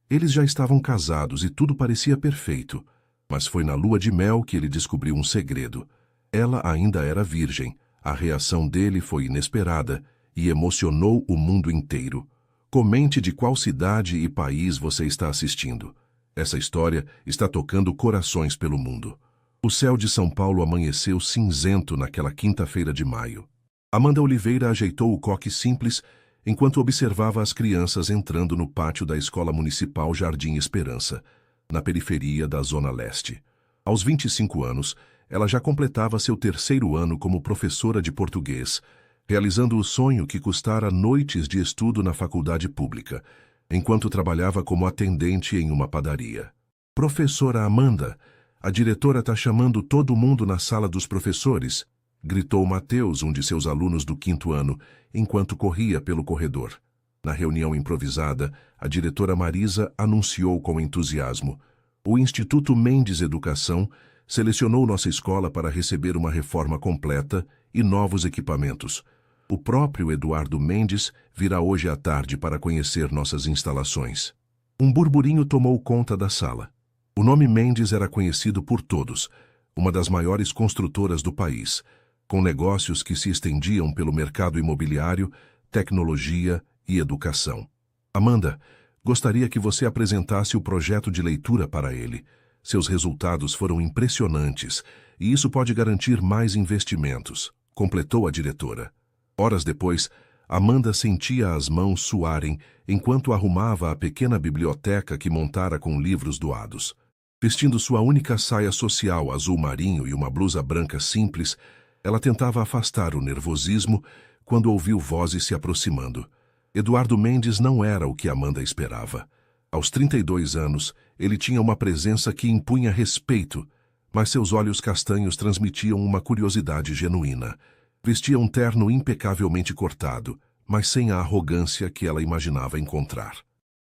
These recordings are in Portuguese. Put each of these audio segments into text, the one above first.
Eles já estavam casados e tudo parecia perfeito. Mas foi na lua de mel que ele descobriu um segredo. Ela ainda era virgem. A reação dele foi inesperada e emocionou o mundo inteiro. Comente de qual cidade e país você está assistindo. Essa história está tocando corações pelo mundo. O céu de São Paulo amanheceu cinzento naquela quinta-feira de maio. Amanda Oliveira ajeitou o coque simples enquanto observava as crianças entrando no pátio da Escola Municipal Jardim Esperança, na periferia da Zona Leste. Aos 25 anos, ela já completava seu terceiro ano como professora de português, realizando o sonho que custara noites de estudo na faculdade pública, enquanto trabalhava como atendente em uma padaria. "Professora Amanda, a diretora está chamando todo mundo na sala dos professores", gritou Mateus, um de seus alunos do quinto ano, enquanto corria pelo corredor. Na reunião improvisada, a diretora Marisa anunciou com entusiasmo: "O Instituto Mendes Educação selecionou nossa escola para receber uma reforma completa e novos equipamentos. O próprio Eduardo Mendes virá hoje à tarde para conhecer nossas instalações." Um burburinho tomou conta da sala. O nome Mendes era conhecido por todos, uma das maiores construtoras do país, com negócios que se estendiam pelo mercado imobiliário, tecnologia e educação. "Amanda, gostaria que você apresentasse o projeto de leitura para ele. Seus resultados foram impressionantes e isso pode garantir mais investimentos", completou a diretora. Horas depois, Amanda sentia as mãos suarem enquanto arrumava a pequena biblioteca que montara com livros doados. Vestindo sua única saia social azul marinho e uma blusa branca simples, ela tentava afastar o nervosismo quando ouviu vozes se aproximando. Eduardo Mendes não era o que Amanda esperava. Aos 32 anos, ele tinha uma presença que impunha respeito, mas seus olhos castanhos transmitiam uma curiosidade genuína. Vestia um terno impecavelmente cortado, mas sem a arrogância que ela imaginava encontrar.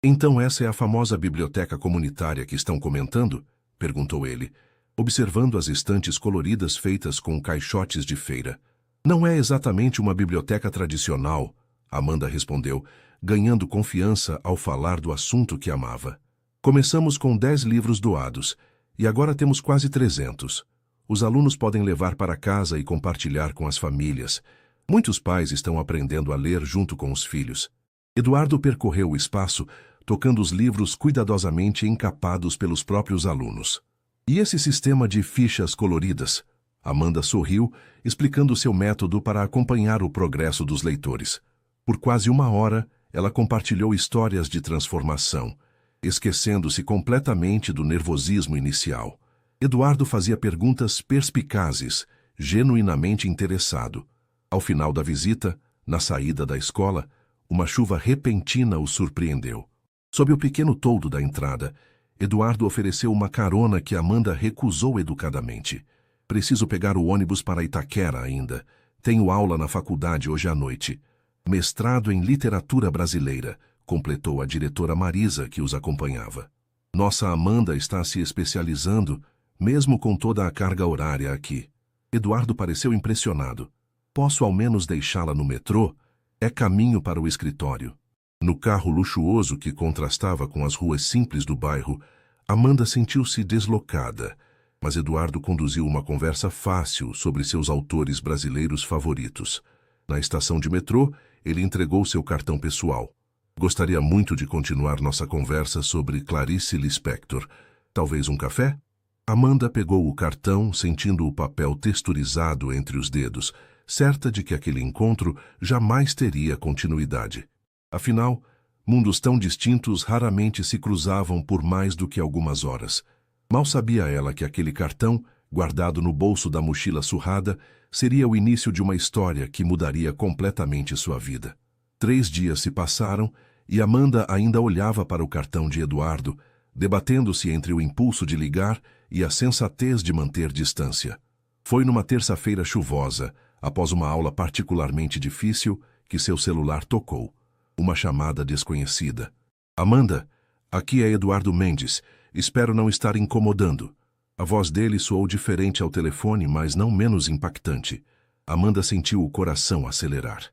"Então essa é a famosa biblioteca comunitária que estão comentando?", perguntou ele, observando as estantes coloridas feitas com caixotes de feira. "Não é exatamente uma biblioteca tradicional", Amanda respondeu, ganhando confiança ao falar do assunto que amava. "Começamos com 10 livros doados, e agora temos quase 300. Os alunos podem levar para casa e compartilhar com as famílias. Muitos pais estão aprendendo a ler junto com os filhos." Eduardo percorreu o espaço, tocando os livros cuidadosamente encapados pelos próprios alunos. "E esse sistema de fichas coloridas?", Amanda sorriu, explicando seu método para acompanhar o progresso dos leitores. Por quase uma hora, ela compartilhou histórias de transformação, esquecendo-se completamente do nervosismo inicial. Eduardo fazia perguntas perspicazes, genuinamente interessado. Ao final da visita, na saída da escola, uma chuva repentina o surpreendeu. Sob o pequeno toldo da entrada, Eduardo ofereceu uma carona que Amanda recusou educadamente. "Preciso pegar o ônibus para Itaquera ainda. Tenho aula na faculdade hoje à noite. Mestrado em literatura brasileira", completou a diretora Marisa, que os acompanhava. "Nossa Amanda está se especializando, mesmo com toda a carga horária aqui." Eduardo pareceu impressionado. "Posso ao menos deixá-la no metrô? É caminho para o escritório." No carro luxuoso que contrastava com as ruas simples do bairro, Amanda sentiu-se deslocada, mas Eduardo conduziu uma conversa fácil sobre seus autores brasileiros favoritos. Na estação de metrô, ele entregou seu cartão pessoal. "Gostaria muito de continuar nossa conversa sobre Clarice Lispector. Talvez um café?" Amanda pegou o cartão, sentindo o papel texturizado entre os dedos, certa de que aquele encontro jamais teria continuidade. Afinal, mundos tão distintos raramente se cruzavam por mais do que algumas horas. Mal sabia ela que aquele cartão, guardado no bolso da mochila surrada, seria o início de uma história que mudaria completamente sua vida. 3 dias se passaram e Amanda ainda olhava para o cartão de Eduardo, debatendo-se entre o impulso de ligar e a sensatez de manter distância. Foi numa terça-feira chuvosa, após uma aula particularmente difícil, que seu celular tocou. Uma chamada desconhecida. "Amanda, aqui é Eduardo Mendes. Espero não estar incomodando." A voz dele soou diferente ao telefone, mas não menos impactante. Amanda sentiu o coração acelerar.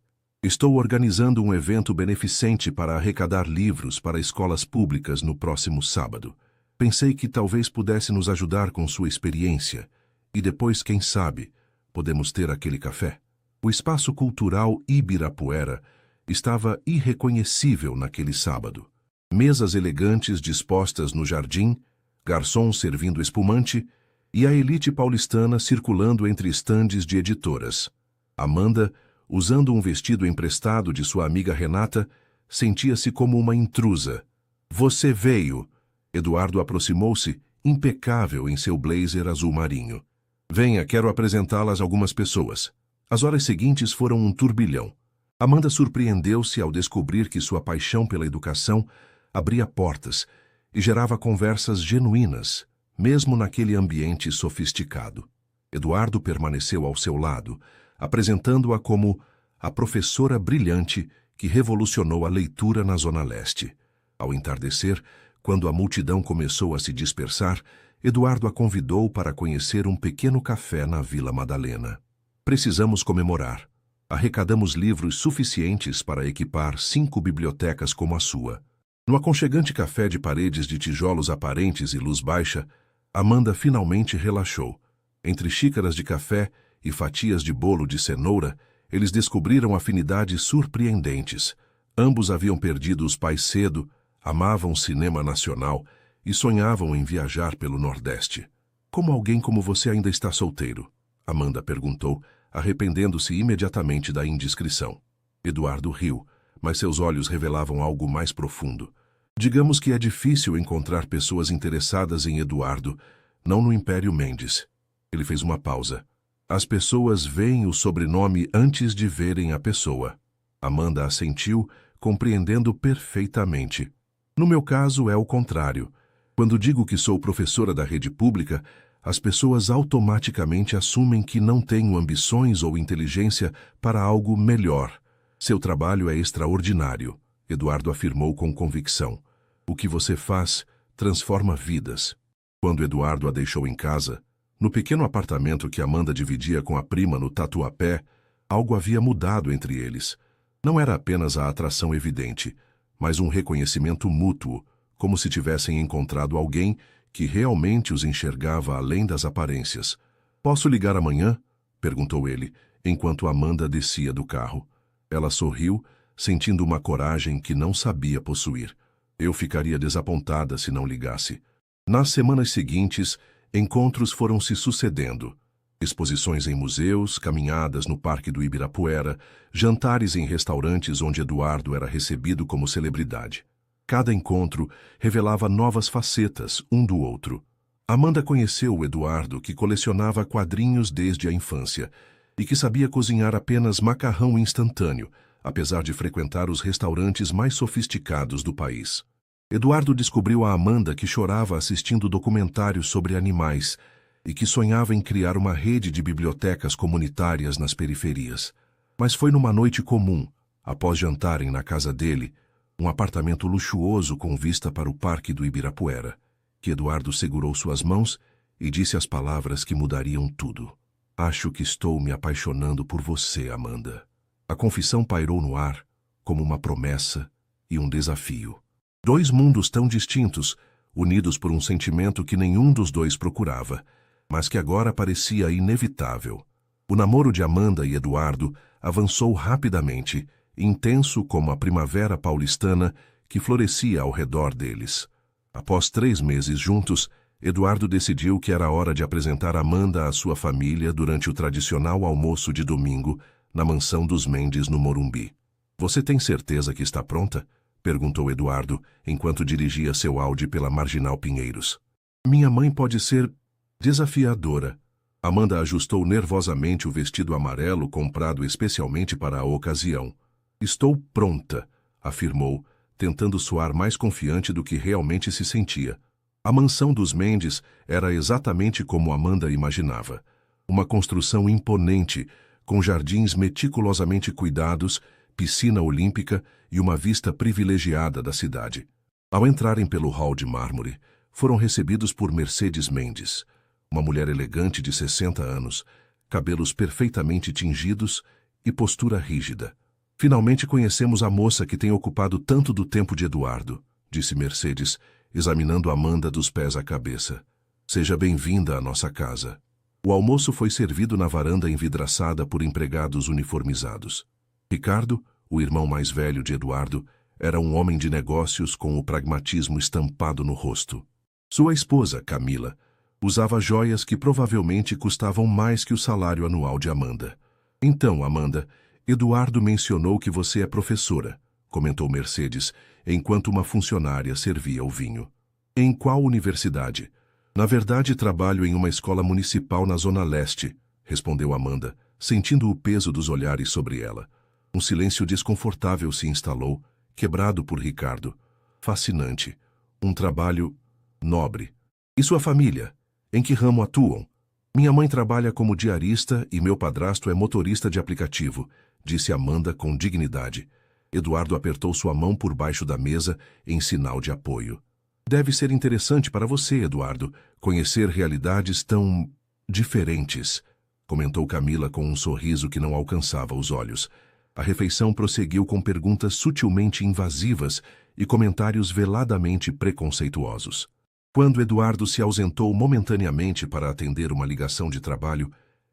Estou organizando um evento beneficente para arrecadar livros para escolas públicas no próximo sábado. Pensei que talvez pudesse nos ajudar com sua experiência. E depois, quem sabe, podemos ter aquele café. O espaço cultural Ibirapuera estava irreconhecível naquele sábado. Mesas elegantes dispostas no jardim, garçons servindo espumante e a elite paulistana circulando entre estandes de editoras. Amanda, usando um vestido emprestado de sua amiga Renata, sentia-se como uma intrusa. Você veio. Eduardo aproximou-se, impecável em seu blazer azul marinho. Venha, quero apresentá-las a algumas pessoas. As horas seguintes foram um turbilhão. Amanda surpreendeu-se ao descobrir que sua paixão pela educação abria portas e gerava conversas genuínas, mesmo naquele ambiente sofisticado. Eduardo permaneceu ao seu lado, apresentando-a como a professora brilhante que revolucionou a leitura na Zona Leste. Ao entardecer, quando a multidão começou a se dispersar, Eduardo a convidou para conhecer um pequeno café na Vila Madalena. Precisamos comemorar. Arrecadamos livros suficientes para equipar 5 bibliotecas como a sua. No aconchegante café de paredes de tijolos aparentes e luz baixa, Amanda finalmente relaxou. Entre xícaras de café e fatias de bolo de cenoura, eles descobriram afinidades surpreendentes. Ambos haviam perdido os pais cedo, amavam cinema nacional e sonhavam em viajar pelo Nordeste. Como alguém como você ainda está solteiro? Amanda perguntou, arrependendo-se imediatamente da indiscrição. Eduardo riu, mas seus olhos revelavam algo mais profundo. Digamos que é difícil encontrar pessoas interessadas em Eduardo, não no Império Mendes. Ele fez uma pausa. As pessoas veem o sobrenome antes de verem a pessoa. Amanda assentiu, compreendendo perfeitamente. No meu caso é o contrário. Quando digo que sou professora da rede pública, as pessoas automaticamente assumem que não tenho ambições ou inteligência para algo melhor. Seu trabalho é extraordinário, Eduardo afirmou com convicção. O que você faz transforma vidas. Quando Eduardo a deixou em casa, no pequeno apartamento que Amanda dividia com a prima no Tatuapé, algo havia mudado entre eles. Não era apenas a atração evidente, mas um reconhecimento mútuo, como se tivessem encontrado alguém que realmente os enxergava além das aparências. Posso ligar amanhã? Perguntou ele, enquanto Amanda descia do carro. Ela sorriu, sentindo uma coragem que não sabia possuir. Eu ficaria desapontada se não ligasse. Nas semanas seguintes, encontros foram se sucedendo. Exposições em museus, caminhadas no Parque do Ibirapuera, jantares em restaurantes onde Eduardo era recebido como celebridade. Cada encontro revelava novas facetas um do outro. Amanda conheceu o Eduardo, que colecionava quadrinhos desde a infância e que sabia cozinhar apenas macarrão instantâneo, apesar de frequentar os restaurantes mais sofisticados do país. Eduardo descobriu a Amanda que chorava assistindo documentários sobre animais e que sonhava em criar uma rede de bibliotecas comunitárias nas periferias. Mas foi numa noite comum, após jantarem na casa dele, um apartamento luxuoso com vista para o Parque do Ibirapuera, que Eduardo segurou suas mãos e disse as palavras que mudariam tudo. Acho que estou me apaixonando por você, Amanda. A confissão pairou no ar, como uma promessa e um desafio. 2 mundos tão distintos, unidos por um sentimento que nenhum dos dois procurava, mas que agora parecia inevitável. O namoro de Amanda e Eduardo avançou rapidamente, intenso como a primavera paulistana que florescia ao redor deles. Após 3 meses juntos, Eduardo decidiu que era hora de apresentar Amanda à sua família durante o tradicional almoço de domingo na mansão dos Mendes, no Morumbi. Você tem certeza que está pronta? Perguntou Eduardo, enquanto dirigia seu Audi pela Marginal Pinheiros. Minha mãe pode ser desafiadora. Amanda ajustou nervosamente o vestido amarelo comprado especialmente para a ocasião. Estou pronta, afirmou, tentando soar mais confiante do que realmente se sentia. A mansão dos Mendes era exatamente como Amanda imaginava. Uma construção imponente, com jardins meticulosamente cuidados, piscina olímpica e uma vista privilegiada da cidade. Ao entrarem pelo hall de mármore, foram recebidos por Mercedes Mendes, uma mulher elegante de 60 anos, cabelos perfeitamente tingidos e postura rígida. Finalmente conhecemos a moça que tem ocupado tanto do tempo de Eduardo, disse Mercedes, examinando Amanda dos pés à cabeça. Seja bem-vinda à nossa casa. O almoço foi servido na varanda envidraçada por empregados uniformizados. Ricardo, o irmão mais velho de Eduardo, era um homem de negócios com o pragmatismo estampado no rosto. Sua esposa, Camila, usava joias que provavelmente custavam mais que o salário anual de Amanda. Então, Amanda, Eduardo mencionou que você é professora, comentou Mercedes, enquanto uma funcionária servia o vinho. Em qual universidade? Na verdade, trabalho em uma escola municipal na Zona Leste, respondeu Amanda, sentindo o peso dos olhares sobre ela. Um silêncio desconfortável se instalou, quebrado por Ricardo. Fascinante. Um trabalho nobre. E sua família? Em que ramo atuam? Minha mãe trabalha como diarista e meu padrasto é motorista de aplicativo, disse Amanda com dignidade. Eduardo apertou sua mão por baixo da mesa em sinal de apoio. Deve ser interessante para você, Eduardo, conhecer realidades tão diferentes, comentou Camila com um sorriso que não alcançava os olhos. A refeição prosseguiu com perguntas sutilmente invasivas e comentários veladamente preconceituosos. Quando Eduardo se ausentou momentaneamente para atender uma ligação de trabalho,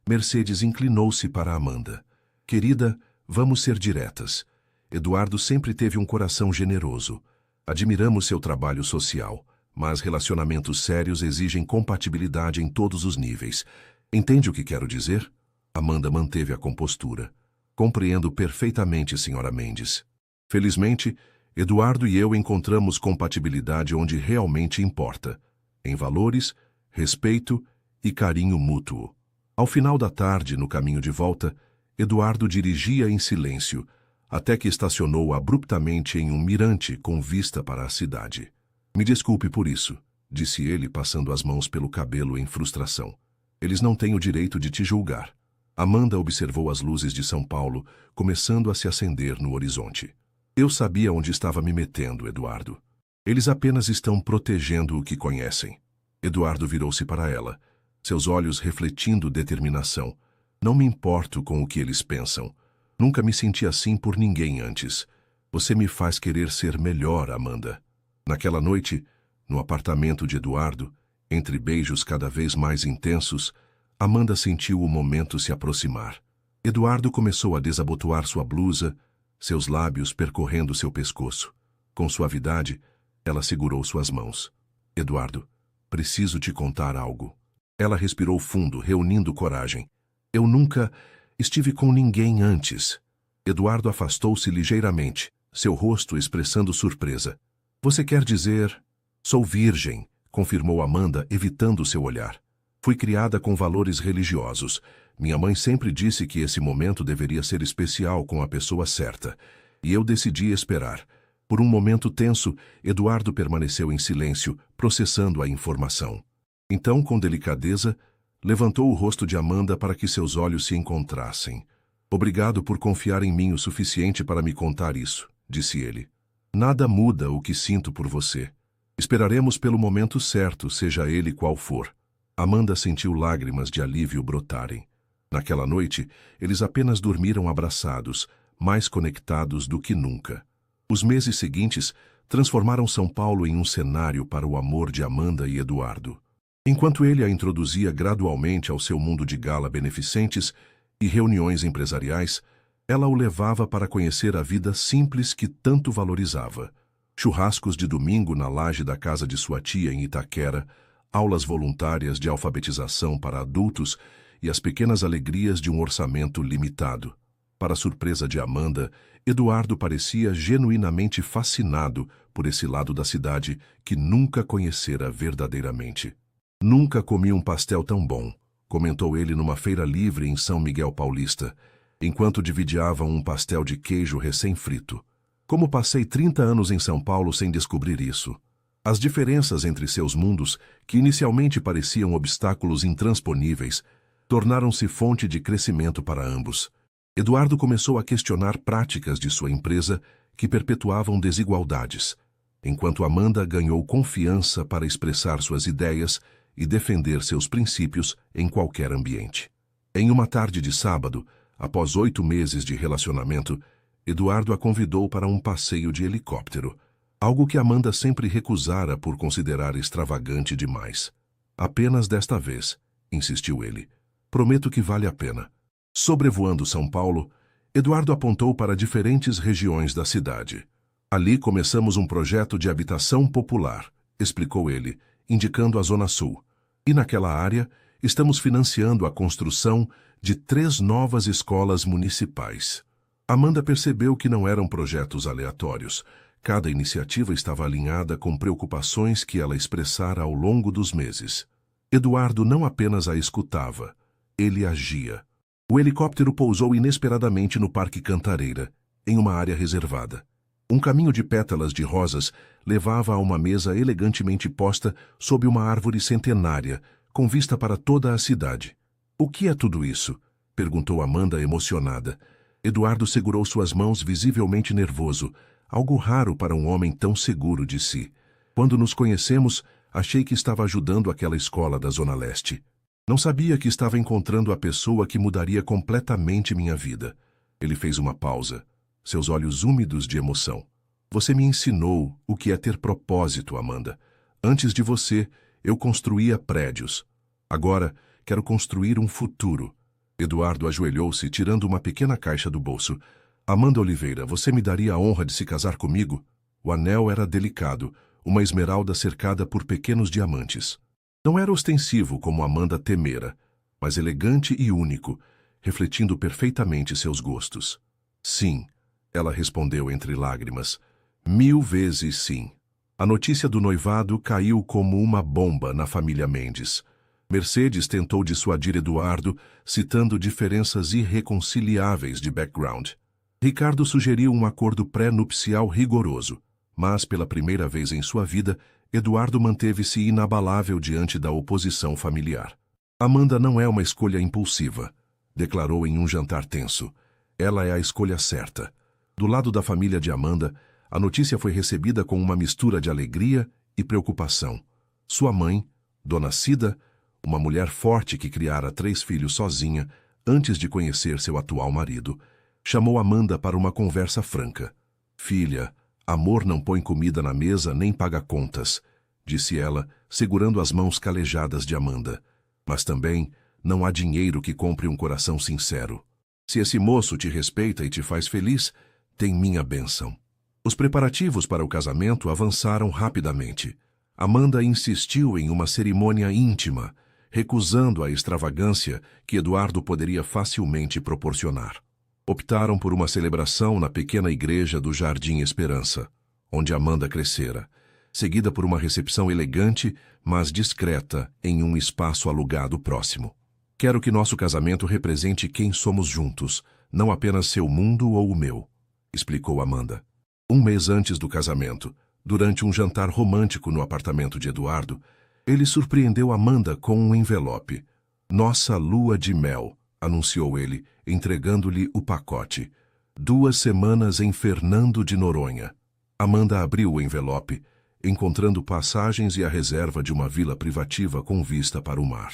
Mercedes inclinou-se para Amanda. Querida, vamos ser diretas. Eduardo sempre teve um coração generoso. Admiramos seu trabalho social, mas relacionamentos sérios exigem compatibilidade em todos os níveis. Entende o que quero dizer? Amanda manteve a compostura. Compreendo perfeitamente, Sra. Mendes. Felizmente, Eduardo e eu encontramos compatibilidade onde realmente importa, em valores, respeito e carinho mútuo. Ao final da tarde, no caminho de volta, Eduardo dirigia em silêncio, até que estacionou abruptamente em um mirante com vista para a cidade. Me desculpe por isso, disse ele, passando as mãos pelo cabelo em frustração. Eles não têm o direito de te julgar. Amanda observou as luzes de São Paulo, começando a se acender no horizonte. Eu sabia onde estava me metendo, Eduardo. Eles apenas estão protegendo o que conhecem. Eduardo virou-se para ela, seus olhos refletindo determinação. Não me importo com o que eles pensam. Nunca me senti assim por ninguém antes. Você me faz querer ser melhor, Amanda. Naquela noite, no apartamento de Eduardo, entre beijos cada vez mais intensos, Amanda sentiu o momento se aproximar. Eduardo começou a desabotoar sua blusa, seus lábios percorrendo seu pescoço. Com suavidade, ela segurou suas mãos. Eduardo, preciso te contar algo. Ela respirou fundo, reunindo coragem. Eu nunca estive com ninguém antes. Eduardo afastou-se ligeiramente, seu rosto expressando surpresa. Você quer dizer... Sou virgem, confirmou Amanda, evitando seu olhar. Fui criada com valores religiosos. Minha mãe sempre disse que esse momento deveria ser especial com a pessoa certa. E eu decidi esperar. Por um momento tenso, Eduardo permaneceu em silêncio, processando a informação. Então, com delicadeza, levantou o rosto de Amanda para que seus olhos se encontrassem. Obrigado por confiar em mim o suficiente para me contar isso, disse ele. Nada muda o que sinto por você. Esperaremos pelo momento certo, seja ele qual for. Amanda sentiu lágrimas de alívio brotarem. Naquela noite, eles apenas dormiram abraçados, mais conectados do que nunca. Os meses seguintes transformaram São Paulo em um cenário para o amor de Amanda e Eduardo. Enquanto ele a introduzia gradualmente ao seu mundo de gala beneficentes e reuniões empresariais, ela o levava para conhecer a vida simples que tanto valorizava. Churrascos de domingo na laje da casa de sua tia em Itaquera, aulas voluntárias de alfabetização para adultos e as pequenas alegrias de um orçamento limitado. Para surpresa de Amanda, Eduardo parecia genuinamente fascinado por esse lado da cidade que nunca conhecera verdadeiramente. Nunca comi um pastel tão bom, comentou ele numa feira livre em São Miguel Paulista, enquanto dividiavam um pastel de queijo recém-frito. Como passei 30 anos em São Paulo sem descobrir isso. As diferenças entre seus mundos, que inicialmente pareciam obstáculos intransponíveis, tornaram-se fonte de crescimento para ambos. Eduardo começou a questionar práticas de sua empresa que perpetuavam desigualdades, enquanto Amanda ganhou confiança para expressar suas ideias e defender seus princípios em qualquer ambiente. Em uma tarde de sábado, após 8 meses de relacionamento, Eduardo a convidou para um passeio de helicóptero, algo que Amanda sempre recusara por considerar extravagante demais. Apenas desta vez, insistiu ele. Prometo que vale a pena. Sobrevoando São Paulo, Eduardo apontou para diferentes regiões da cidade. Ali começamos um projeto de habitação popular, explicou ele, indicando a Zona Sul. E naquela área, estamos financiando a construção de 3 novas escolas municipais. Amanda percebeu que não eram projetos aleatórios. Cada iniciativa estava alinhada com preocupações que ela expressara ao longo dos meses. Eduardo não apenas a escutava, ele agia. O helicóptero pousou inesperadamente no Parque Cantareira, em uma área reservada. Um caminho de pétalas de rosas levava a uma mesa elegantemente posta sob uma árvore centenária, com vista para toda a cidade. "O que é tudo isso?" perguntou Amanda emocionada. Eduardo segurou suas mãos visivelmente nervoso, algo raro para um homem tão seguro de si. "Quando nos conhecemos, achei que estava ajudando aquela escola da Zona Leste. Não sabia que estava encontrando a pessoa que mudaria completamente minha vida." Ele fez uma pausa, seus olhos úmidos de emoção. "Você me ensinou o que é ter propósito, Amanda. Antes de você, eu construía prédios. Agora, quero construir um futuro." Eduardo ajoelhou-se, tirando uma pequena caixa do bolso. "Amanda Oliveira, você me daria a honra de se casar comigo?" O anel era delicado, uma esmeralda cercada por pequenos diamantes. Não era ostensivo como Amanda temera, mas elegante e único, refletindo perfeitamente seus gostos. "Sim," ela respondeu entre lágrimas. "1000 vezes sim." A notícia do noivado caiu como uma bomba na família Mendes. Mercedes tentou dissuadir Eduardo, citando diferenças irreconciliáveis de background. Ricardo sugeriu um acordo pré-nupcial rigoroso, mas, pela primeira vez em sua vida, Eduardo manteve-se inabalável diante da oposição familiar. "Amanda não é uma escolha impulsiva", declarou em um jantar tenso. "Ela é a escolha certa." Do lado da família de Amanda, a notícia foi recebida com uma mistura de alegria e preocupação. Sua mãe, Dona Cida, uma mulher forte que criara 3 filhos sozinha antes de conhecer seu atual marido, chamou Amanda para uma conversa franca. "Filha, amor não põe comida na mesa nem paga contas", disse ela, segurando as mãos calejadas de Amanda. "Mas também não há dinheiro que compre um coração sincero. Se esse moço te respeita e te faz feliz, tem minha bênção." Os preparativos para o casamento avançaram rapidamente. Amanda insistiu em uma cerimônia íntima, recusando a extravagância que Eduardo poderia facilmente proporcionar. Optaram por uma celebração na pequena igreja do Jardim Esperança, onde Amanda crescera, seguida por uma recepção elegante, mas discreta, em um espaço alugado próximo. "Quero que nosso casamento represente quem somos juntos, não apenas seu mundo ou o meu", explicou Amanda. Um mês antes do casamento, durante um jantar romântico no apartamento de Eduardo, ele surpreendeu Amanda com um envelope. "Nossa lua de mel", anunciou ele, entregando-lhe o pacote. 2 semanas em Fernando de Noronha." Amanda abriu o envelope, encontrando passagens e a reserva de uma vila privativa com vista para o mar.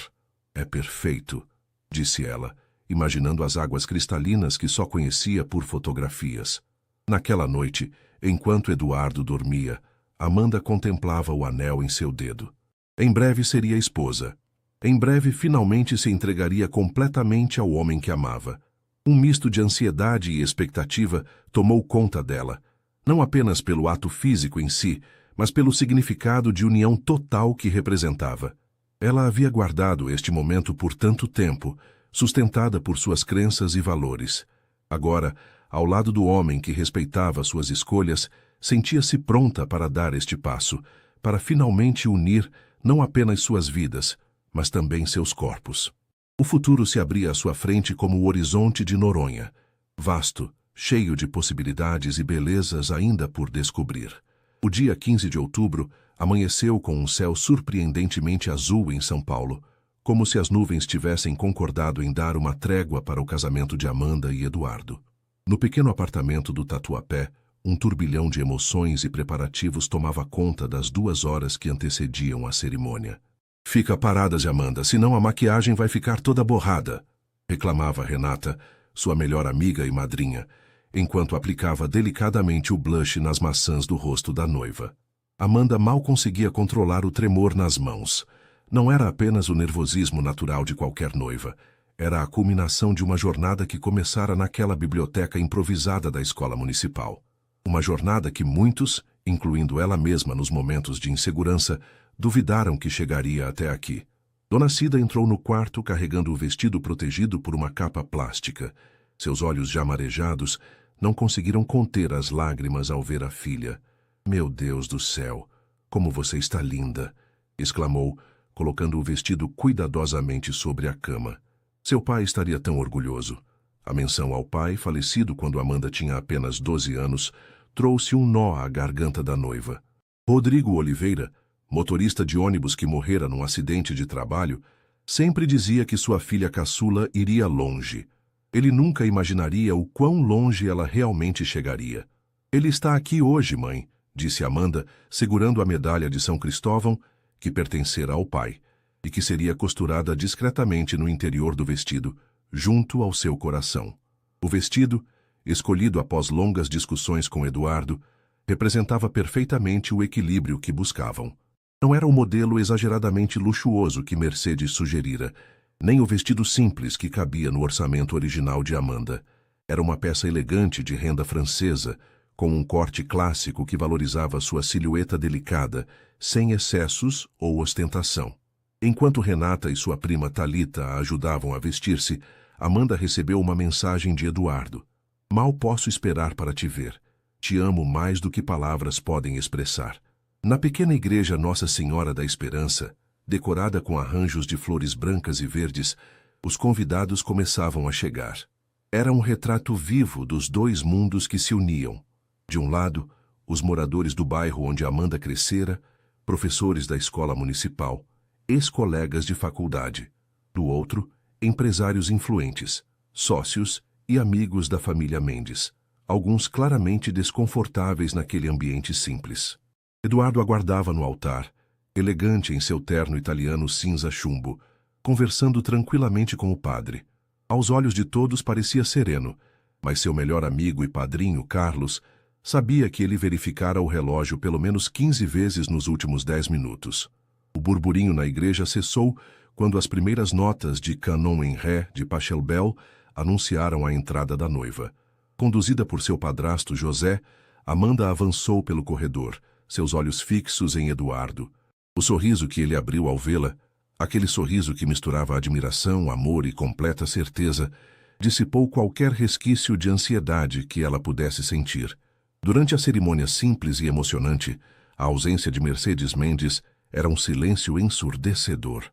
"É perfeito", disse ela, imaginando as águas cristalinas que só conhecia por fotografias. Naquela noite, enquanto Eduardo dormia, Amanda contemplava o anel em seu dedo. Em breve seria esposa. Em breve finalmente se entregaria completamente ao homem que amava. Um misto de ansiedade e expectativa tomou conta dela, não apenas pelo ato físico em si, mas pelo significado de união total que representava. Ela havia guardado este momento por tanto tempo, sustentada por suas crenças e valores. Agora, ao lado do homem que respeitava suas escolhas, sentia-se pronta para dar este passo, para finalmente unir não apenas suas vidas, mas também seus corpos. O futuro se abria à sua frente como o horizonte de Noronha, vasto, cheio de possibilidades e belezas ainda por descobrir. O dia 15 de outubro amanheceu com um céu surpreendentemente azul em São Paulo, como se as nuvens tivessem concordado em dar uma trégua para o casamento de Amanda e Eduardo. No pequeno apartamento do Tatuapé, um turbilhão de emoções e preparativos tomava conta das 2 horas que antecediam a cerimônia. "Fica parada, Amanda, senão a maquiagem vai ficar toda borrada", reclamava Renata, sua melhor amiga e madrinha. enquanto aplicava delicadamente o blush nas maçãs do rosto da noiva. Amanda mal conseguia controlar o tremor nas mãos. Não era apenas o nervosismo natural de qualquer noiva. Era a culminação de uma jornada que começara naquela biblioteca improvisada da escola municipal. Uma jornada que muitos, incluindo ela mesma nos momentos de insegurança, duvidaram que chegaria até aqui. Dona Cida entrou no quarto carregando o vestido protegido por uma capa plástica. Seus olhos já marejados não conseguiram conter as lágrimas ao ver a filha. "Meu Deus do céu, como você está linda!" exclamou, colocando o vestido cuidadosamente sobre a cama. Seu pai estaria tão orgulhoso. A menção ao pai, falecido quando Amanda tinha apenas 12 anos, trouxe um nó à garganta da noiva. Rodrigo Oliveira, motorista de ônibus que morrera num acidente de trabalho, sempre dizia que sua filha caçula iria longe. Ele nunca imaginaria o quão longe ela realmente chegaria. "Ele está aqui hoje, mãe", disse Amanda, segurando a medalha de São Cristóvão, que pertencera ao pai, e que seria costurada discretamente no interior do vestido, junto ao seu coração. O vestido, escolhido após longas discussões com Eduardo, representava perfeitamente o equilíbrio que buscavam. Não era o modelo exageradamente luxuoso que Mercedes sugerira, nem o vestido simples que cabia no orçamento original de Amanda. Era uma peça elegante de renda francesa, com um corte clássico que valorizava sua silhueta delicada, sem excessos ou ostentação. Enquanto Renata e sua prima Thalita a ajudavam a vestir-se, Amanda recebeu uma mensagem de Eduardo. "Mal posso esperar para te ver. Te amo mais do que palavras podem expressar." Na pequena igreja Nossa Senhora da Esperança, decorada com arranjos de flores brancas e verdes, os convidados começavam a chegar. Era um retrato vivo dos dois mundos que se uniam. De um lado, os moradores do bairro onde Amanda crescera, professores da escola municipal, ex-colegas de faculdade. Do outro, empresários influentes, sócios e amigos da família Mendes, alguns claramente desconfortáveis naquele ambiente simples. Eduardo aguardava no altar, elegante em seu terno italiano cinza chumbo, conversando tranquilamente com o padre. Aos olhos de todos parecia sereno, mas seu melhor amigo e padrinho, Carlos, sabia que ele verificara o relógio pelo menos 15 vezes nos últimos 10 minutos. O burburinho na igreja cessou quando as primeiras notas de Canon em Ré de Pachelbel anunciaram a entrada da noiva. Conduzida por seu padrasto José, Amanda avançou pelo corredor, seus olhos fixos em Eduardo. O sorriso que ele abriu ao vê-la, aquele sorriso que misturava admiração, amor e completa certeza, dissipou qualquer resquício de ansiedade que ela pudesse sentir. Durante a cerimônia simples e emocionante, a ausência de Mercedes Mendes era um silêncio ensurdecedor.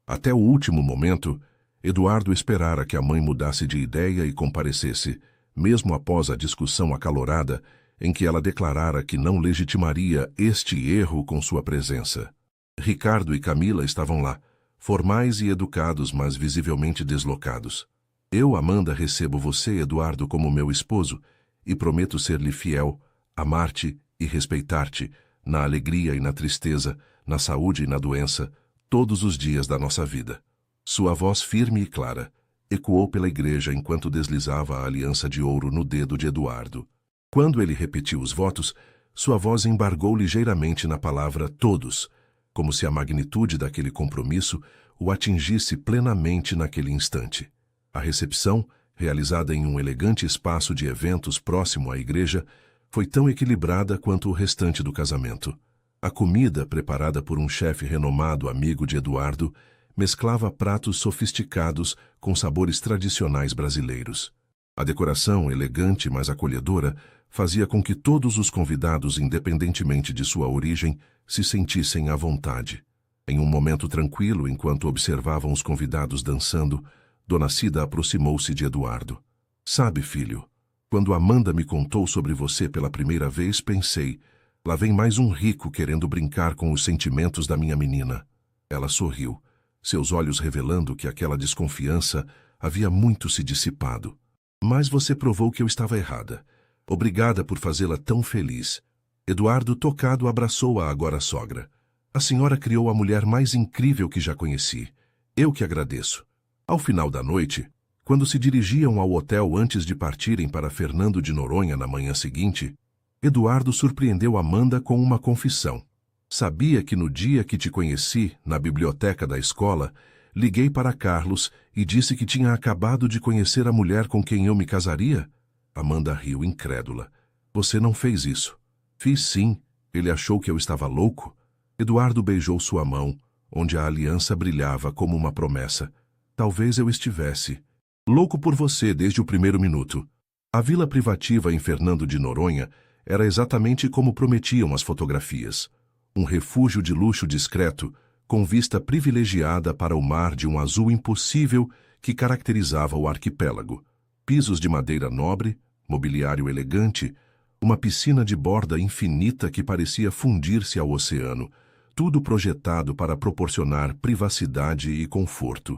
Até o último momento, Eduardo esperara que a mãe mudasse de ideia e comparecesse, mesmo após a discussão acalorada em que ela declarara que não legitimaria este erro com sua presença. Ricardo e Camila estavam lá, formais e educados, mas visivelmente deslocados. "Eu, Amanda, recebo você, Eduardo, como meu esposo, e prometo ser-lhe fiel, amar-te e respeitar-te, na alegria e na tristeza, na saúde e na doença, todos os dias da nossa vida." Sua voz firme e clara ecoou pela igreja enquanto deslizava a aliança de ouro no dedo de Eduardo. Quando ele repetiu os votos, sua voz embargou ligeiramente na palavra todos, como se a magnitude daquele compromisso o atingisse plenamente naquele instante. A recepção, realizada em um elegante espaço de eventos próximo à igreja, foi tão equilibrada quanto o restante do casamento. A comida, preparada por um chefe renomado amigo de Eduardo, mesclava pratos sofisticados com sabores tradicionais brasileiros. A decoração, elegante mas acolhedora, fazia com que todos os convidados, independentemente de sua origem, se sentissem à vontade. Em um momento tranquilo, enquanto observavam os convidados dançando, Dona Cida aproximou-se de Eduardo. "Sabe, filho, quando Amanda me contou sobre você pela primeira vez, pensei, lá vem mais um rico querendo brincar com os sentimentos da minha menina." Ela sorriu, seus olhos revelando que aquela desconfiança havia muito se dissipado. "Mas você provou que eu estava errada. Obrigada por fazê-la tão feliz." Eduardo, tocado, abraçou a agora sogra. "A senhora criou a mulher mais incrível que já conheci. Eu que agradeço." Ao final da noite, Quando se dirigiam ao hotel antes de partirem para Fernando de Noronha na manhã seguinte, Eduardo surpreendeu Amanda com uma confissão. Sabia que no dia que te conheci, na biblioteca da escola, liguei para Carlos e disse que tinha acabado de conhecer a mulher com quem eu me casaria? Amanda riu incrédula. Você não fez isso. Fiz sim. Ele achou que eu estava louco? Eduardo beijou sua mão, onde a aliança brilhava como uma promessa. Talvez eu estivesse. Louco por você desde o primeiro minuto. A vila privativa em Fernando de Noronha era exatamente como prometiam as fotografias. Um refúgio de luxo discreto, com vista privilegiada para o mar de um azul impossível que caracterizava o arquipélago. Pisos de madeira nobre, mobiliário elegante, uma piscina de borda infinita que parecia fundir-se ao oceano, tudo projetado para proporcionar privacidade e conforto.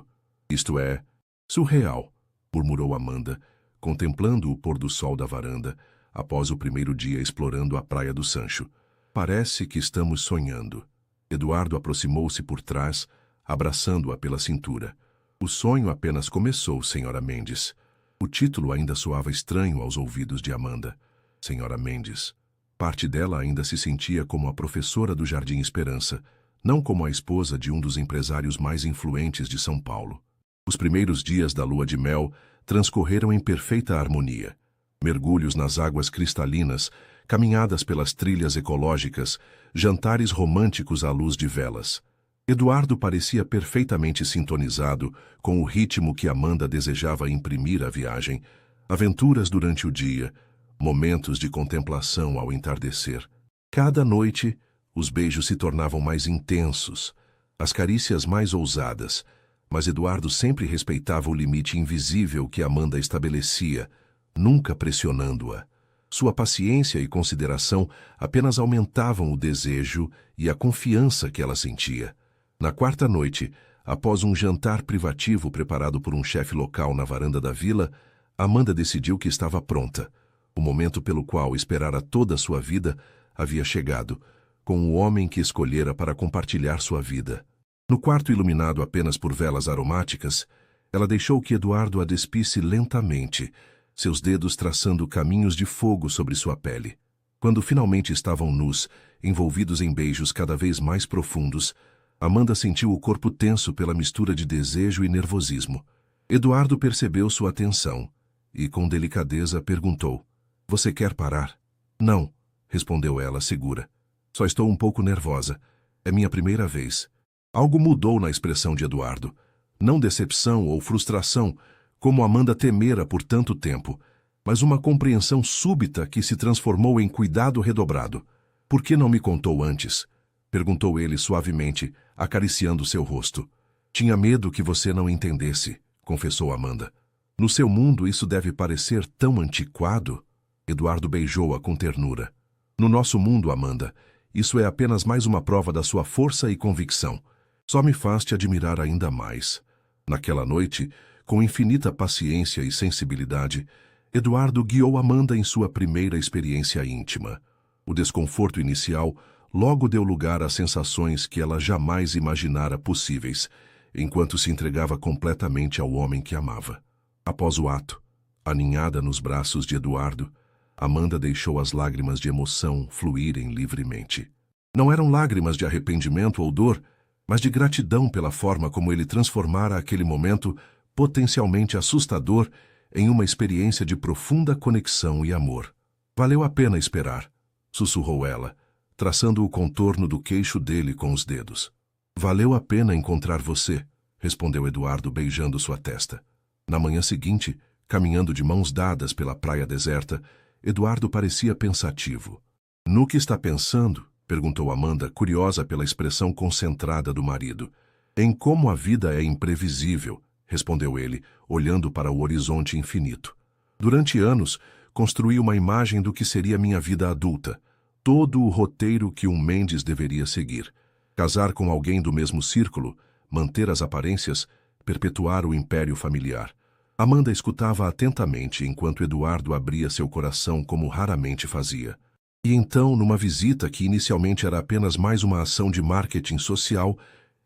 Isto é, surreal, murmurou Amanda, contemplando o pôr do sol da varanda, após o primeiro dia explorando a praia do Sancho. Parece que estamos sonhando. Eduardo aproximou-se por trás, abraçando-a pela cintura. O sonho apenas começou, Senhora Mendes. O título ainda soava estranho aos ouvidos de Amanda. Senhora Mendes. Parte dela ainda se sentia como a professora do Jardim Esperança, não como a esposa de um dos empresários mais influentes de São Paulo. Os primeiros dias da lua de mel transcorreram em perfeita harmonia. Mergulhos nas águas cristalinas, caminhadas pelas trilhas ecológicas, jantares românticos à luz de velas. Eduardo parecia perfeitamente sintonizado com o ritmo que Amanda desejava imprimir à viagem, aventuras durante o dia, momentos de contemplação ao entardecer. Cada noite, os beijos se tornavam mais intensos, as carícias mais ousadas, mas Eduardo sempre respeitava o limite invisível que Amanda estabelecia, nunca pressionando-a. Sua paciência e consideração apenas aumentavam o desejo e a confiança que ela sentia. Na quarta noite, após um jantar privativo preparado por um chefe local na varanda da vila, Amanda decidiu que estava pronta. O momento pelo qual esperara toda a sua vida havia chegado, com o homem que escolhera para compartilhar sua vida. No quarto iluminado apenas por velas aromáticas, ela deixou que Eduardo a despisse lentamente, seus dedos traçando caminhos de fogo sobre sua pele. Quando finalmente estavam nus, envolvidos em beijos cada vez mais profundos, Amanda sentiu o corpo tenso pela mistura de desejo e nervosismo. Eduardo percebeu sua tensão e, com delicadeza, perguntou: Você quer parar? Não, respondeu ela, segura. Só estou um pouco nervosa. É minha primeira vez. Algo mudou na expressão de Eduardo. Não decepção ou frustração, como Amanda temera por tanto tempo, mas uma compreensão súbita que se transformou em cuidado redobrado. Por que não me contou antes? Perguntou ele suavemente, acariciando seu rosto. Tinha medo que você não entendesse, confessou Amanda. No seu mundo isso deve parecer tão antiquado? Eduardo beijou-a com ternura. No nosso mundo, Amanda, isso é apenas mais uma prova da sua força e convicção. Só me faz te admirar ainda mais. Naquela noite, com infinita paciência e sensibilidade, Eduardo guiou Amanda em sua primeira experiência íntima. O desconforto inicial logo deu lugar a sensações que ela jamais imaginara possíveis, enquanto se entregava completamente ao homem que amava. Após o ato, aninhada nos braços de Eduardo, Amanda deixou as lágrimas de emoção fluírem livremente. Não eram lágrimas de arrependimento ou dor, mas de gratidão pela forma como ele transformara aquele momento potencialmente assustador em uma experiência de profunda conexão e amor. Valeu a pena esperar, sussurrou ela, traçando o contorno do queixo dele com os dedos. Valeu a pena encontrar você, respondeu Eduardo beijando sua testa. Na manhã seguinte, caminhando de mãos dadas pela praia deserta, Eduardo parecia pensativo. No que está pensando? Perguntou Amanda, curiosa pela expressão concentrada do marido. Em como a vida é imprevisível, respondeu ele, olhando para o horizonte infinito. Durante anos, construí uma imagem do que seria minha vida adulta, todo o roteiro que um Mendes deveria seguir. Casar com alguém do mesmo círculo, manter as aparências, perpetuar o império familiar. Amanda escutava atentamente enquanto Eduardo abria seu coração como raramente fazia. E então, numa visita que inicialmente era apenas mais uma ação de marketing social,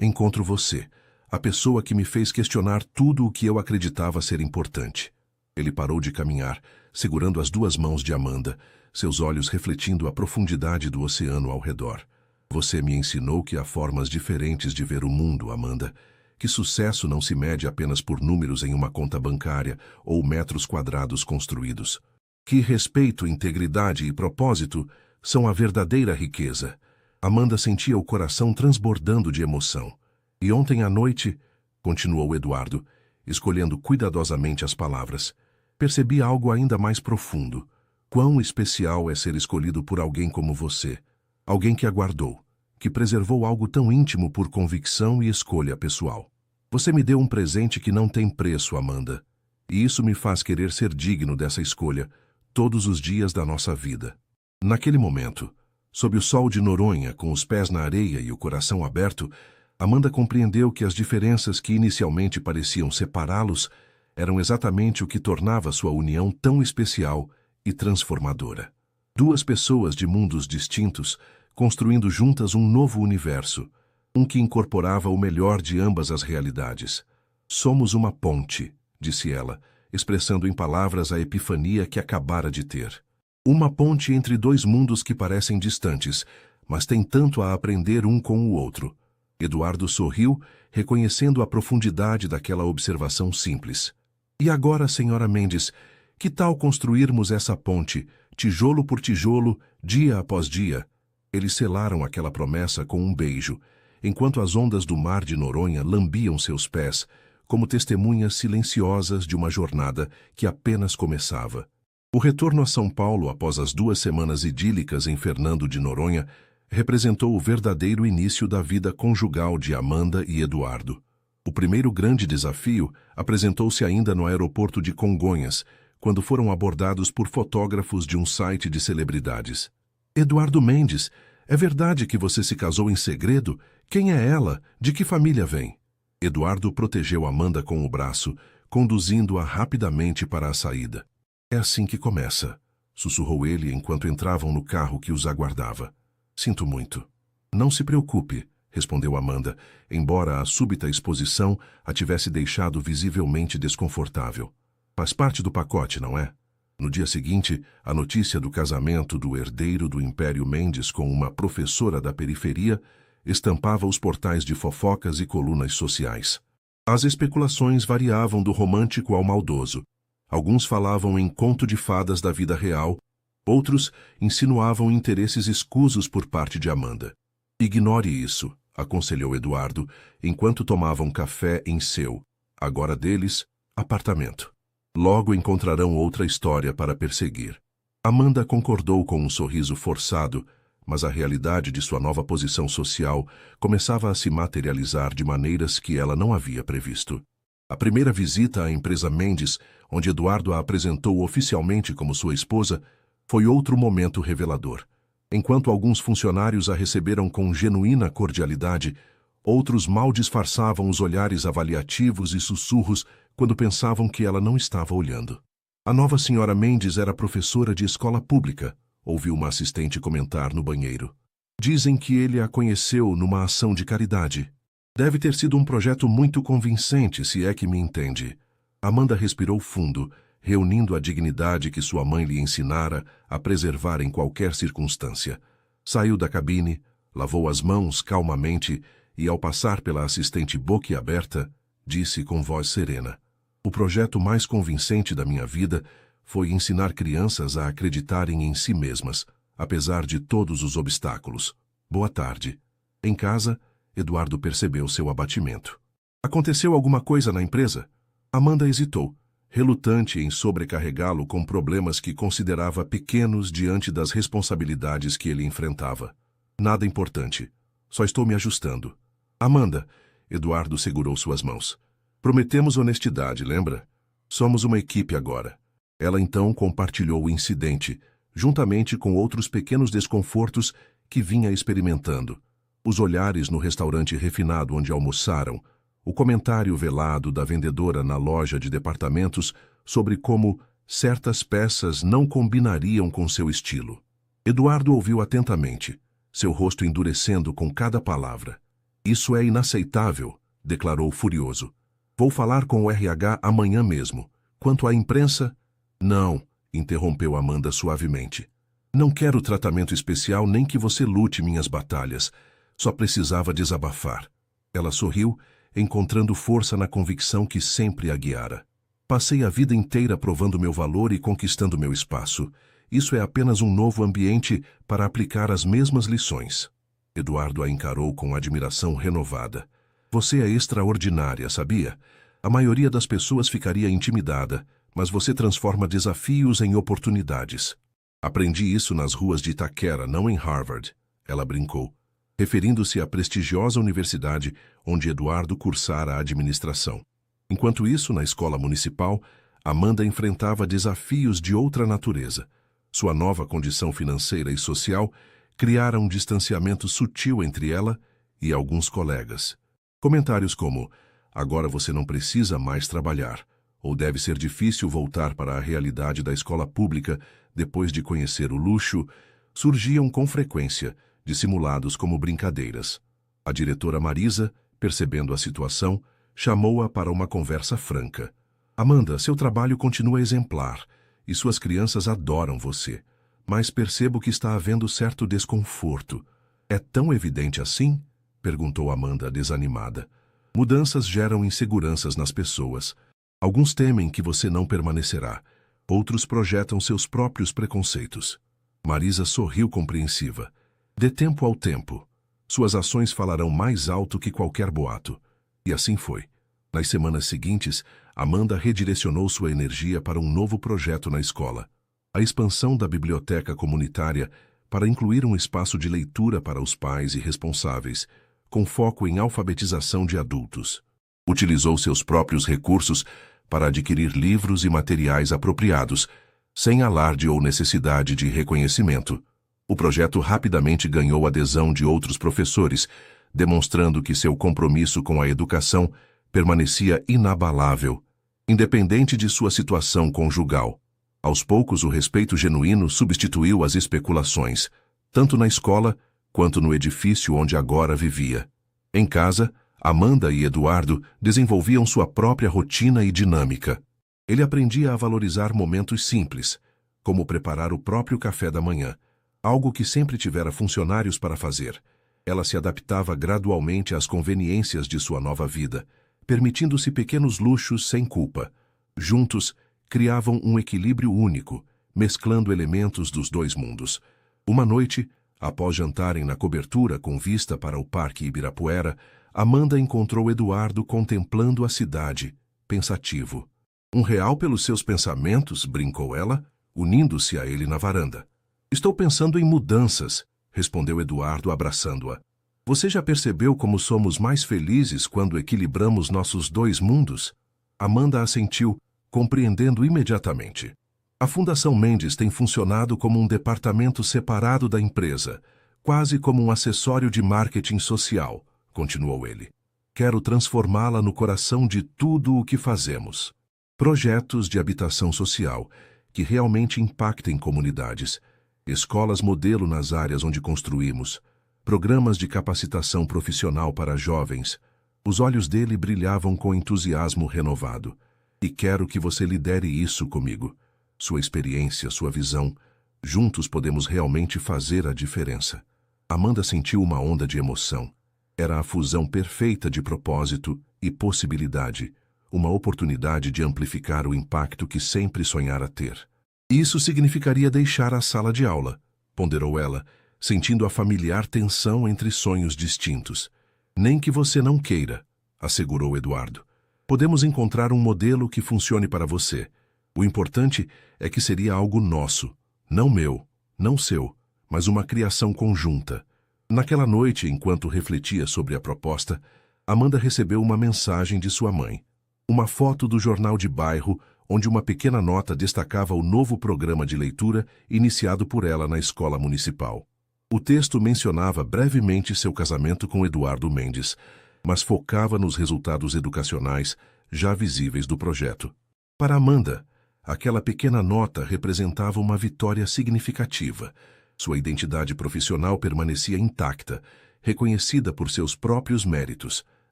encontro você, a pessoa que me fez questionar tudo o que eu acreditava ser importante. Ele parou de caminhar, segurando as duas mãos de Amanda, seus olhos refletindo a profundidade do oceano ao redor. Você me ensinou que há formas diferentes de ver o mundo, Amanda. Que sucesso não se mede apenas por números em uma conta bancária ou metros quadrados construídos. Que respeito, integridade e propósito são a verdadeira riqueza. Amanda sentia o coração transbordando de emoção. E ontem à noite, continuou Eduardo, escolhendo cuidadosamente as palavras, percebi algo ainda mais profundo. Quão especial é ser escolhido por alguém como você. Alguém que aguardou, que preservou algo tão íntimo por convicção e escolha pessoal. Você me deu um presente que não tem preço, Amanda. E isso me faz querer ser digno dessa escolha todos os dias da nossa vida. Naquele momento, sob o sol de Noronha, com os pés na areia e o coração aberto, Amanda compreendeu que as diferenças que inicialmente pareciam separá-los eram exatamente o que tornava sua união tão especial e transformadora. Duas pessoas de mundos distintos, construindo juntas um novo universo, um que incorporava o melhor de ambas as realidades. Somos uma ponte, disse ela, expressando em palavras a epifania que acabara de ter. Uma ponte entre dois mundos que parecem distantes, mas têm tanto a aprender um com o outro. Eduardo sorriu, reconhecendo a profundidade daquela observação simples. E agora, senhora Mendes, que tal construirmos essa ponte, tijolo por tijolo, dia após dia? Eles selaram aquela promessa com um beijo, enquanto as ondas do mar de Noronha lambiam seus pés, como testemunhas silenciosas de uma jornada que apenas começava. O retorno a São Paulo após as 2 semanas idílicas em Fernando de Noronha representou o verdadeiro início da vida conjugal de Amanda e Eduardo. O primeiro grande desafio apresentou-se ainda no aeroporto de Congonhas, quando foram abordados por fotógrafos de um site de celebridades. Eduardo Mendes, é verdade que você se casou em segredo? Quem é ela? De que família vem? Eduardo protegeu Amanda com o braço, conduzindo-a rapidamente para a saída. É assim que começa, sussurrou ele enquanto entravam no carro que os aguardava. Sinto muito. Não se preocupe, respondeu Amanda, embora a súbita exposição a tivesse deixado visivelmente desconfortável. Faz parte do pacote, não é? No dia seguinte, a notícia do casamento do herdeiro do Império Mendes com uma professora da periferia estampava os portais de fofocas e colunas sociais. As especulações variavam do romântico ao maldoso. Alguns falavam em conto de fadas da vida real, outros insinuavam interesses escusos por parte de Amanda. Ignore isso, aconselhou Eduardo, enquanto tomavam café em seu, agora deles, apartamento. Logo encontrarão outra história para perseguir. Amanda concordou com um sorriso forçado, mas a realidade de sua nova posição social começava a se materializar de maneiras que ela não havia previsto. A primeira visita à empresa Mendes, onde Eduardo a apresentou oficialmente como sua esposa, foi outro momento revelador. Enquanto alguns funcionários a receberam com genuína cordialidade, outros mal disfarçavam os olhares avaliativos e sussurros quando pensavam que ela não estava olhando. A nova senhora Mendes era professora de escola pública, ouviu uma assistente comentar no banheiro. Dizem que ele a conheceu numa ação de caridade. Deve ter sido um projeto muito convincente, se é que me entende. Amanda respirou fundo, reunindo a dignidade que sua mãe lhe ensinara a preservar em qualquer circunstância. Saiu da cabine, lavou as mãos calmamente e, ao passar pela assistente boquiaberta, disse com voz serena: "O projeto mais convincente da minha vida foi ensinar crianças a acreditarem em si mesmas, apesar de todos os obstáculos. Boa tarde." Em casa, Eduardo percebeu seu abatimento. Aconteceu alguma coisa na empresa? Amanda hesitou, relutante em sobrecarregá-lo com problemas que considerava pequenos diante das responsabilidades que ele enfrentava. Nada importante. Só estou me ajustando. Amanda, Eduardo segurou suas mãos. Prometemos honestidade, lembra? Somos uma equipe agora. Ela então compartilhou o incidente, juntamente com outros pequenos desconfortos que vinha experimentando. Os olhares no restaurante refinado onde almoçaram, o comentário velado da vendedora na loja de departamentos sobre como certas peças não combinariam com seu estilo. Eduardo ouviu atentamente, seu rosto endurecendo com cada palavra. "Isso é inaceitável", declarou furioso. Vou falar com o RH amanhã mesmo. Quanto à imprensa... Não, interrompeu Amanda suavemente. Não quero tratamento especial nem que você lute minhas batalhas. Só precisava desabafar. Ela sorriu, encontrando força na convicção que sempre a guiara. Passei a vida inteira provando meu valor e conquistando meu espaço. Isso é apenas um novo ambiente para aplicar as mesmas lições. Eduardo a encarou com admiração renovada. Você é extraordinária, sabia? A maioria das pessoas ficaria intimidada, mas você transforma desafios em oportunidades. Aprendi isso nas ruas de Itaquera, não em Harvard, ela brincou, referindo-se à prestigiosa universidade onde Eduardo cursara a administração. Enquanto isso, na escola municipal, Amanda enfrentava desafios de outra natureza. Sua nova condição financeira e social criara um distanciamento sutil entre ela e alguns colegas. Comentários como, agora você não precisa mais trabalhar, ou deve ser difícil voltar para a realidade da escola pública depois de conhecer o luxo, surgiam com frequência, dissimulados como brincadeiras. A diretora Marisa, percebendo a situação, chamou-a para uma conversa franca. Amanda, seu trabalho continua exemplar, e suas crianças adoram você, mas percebo que está havendo certo desconforto. É tão evidente assim? Perguntou Amanda, desanimada. Mudanças geram inseguranças nas pessoas. Alguns temem que você não permanecerá. Outros projetam seus próprios preconceitos. Marisa sorriu compreensiva. Dê tempo ao tempo. Suas ações falarão mais alto que qualquer boato. E assim foi. Nas semanas seguintes, Amanda redirecionou sua energia para um novo projeto na escola. A expansão da biblioteca comunitária para incluir um espaço de leitura para os pais e responsáveis, com foco em alfabetização de adultos. Utilizou seus próprios recursos para adquirir livros e materiais apropriados, sem alarde ou necessidade de reconhecimento. O projeto rapidamente ganhou adesão de outros professores, demonstrando que seu compromisso com a educação permanecia inabalável, independente de sua situação conjugal. Aos poucos, o respeito genuíno substituiu as especulações, tanto na escola quanto no edifício onde agora vivia. Em casa, Amanda e Eduardo desenvolviam sua própria rotina e dinâmica. Ele aprendia a valorizar momentos simples, como preparar o próprio café da manhã, algo que sempre tivera funcionários para fazer. Ela se adaptava gradualmente às conveniências de sua nova vida, permitindo-se pequenos luxos sem culpa. Juntos, criavam um equilíbrio único, mesclando elementos dos dois mundos. Uma noite, após jantarem na cobertura com vista para o Parque Ibirapuera, Amanda encontrou Eduardo contemplando a cidade, pensativo. R$1 pelos seus pensamentos, brincou ela, unindo-se a ele na varanda. Estou pensando em mudanças, respondeu Eduardo abraçando-a. Você já percebeu como somos mais felizes quando equilibramos nossos dois mundos? Amanda assentiu, compreendendo imediatamente. A Fundação Mendes tem funcionado como um departamento separado da empresa, quase como um acessório de marketing social, continuou ele. Quero transformá-la no coração de tudo o que fazemos. Projetos de habitação social, que realmente impactem comunidades, escolas modelo nas áreas onde construímos, programas de capacitação profissional para jovens. Os olhos dele brilhavam com entusiasmo renovado. E quero que você lidere isso comigo. Sua experiência, sua visão, juntos podemos realmente fazer a diferença. Amanda sentiu uma onda de emoção. Era a fusão perfeita de propósito e possibilidade, uma oportunidade de amplificar o impacto que sempre sonhara ter. Isso significaria deixar a sala de aula, ponderou ela, sentindo a familiar tensão entre sonhos distintos. Nem que você não queira, assegurou Eduardo. Podemos encontrar um modelo que funcione para você. O importante é que seria algo nosso, não meu, não seu, mas uma criação conjunta. Naquela noite, enquanto refletia sobre a proposta, Amanda recebeu uma mensagem de sua mãe. Uma foto do jornal de bairro, onde uma pequena nota destacava o novo programa de leitura iniciado por ela na escola municipal. O texto mencionava brevemente seu casamento com Eduardo Mendes, mas focava nos resultados educacionais já visíveis do projeto. Para Amanda, aquela pequena nota representava uma vitória significativa. Sua identidade profissional permanecia intacta, reconhecida por seus próprios méritos,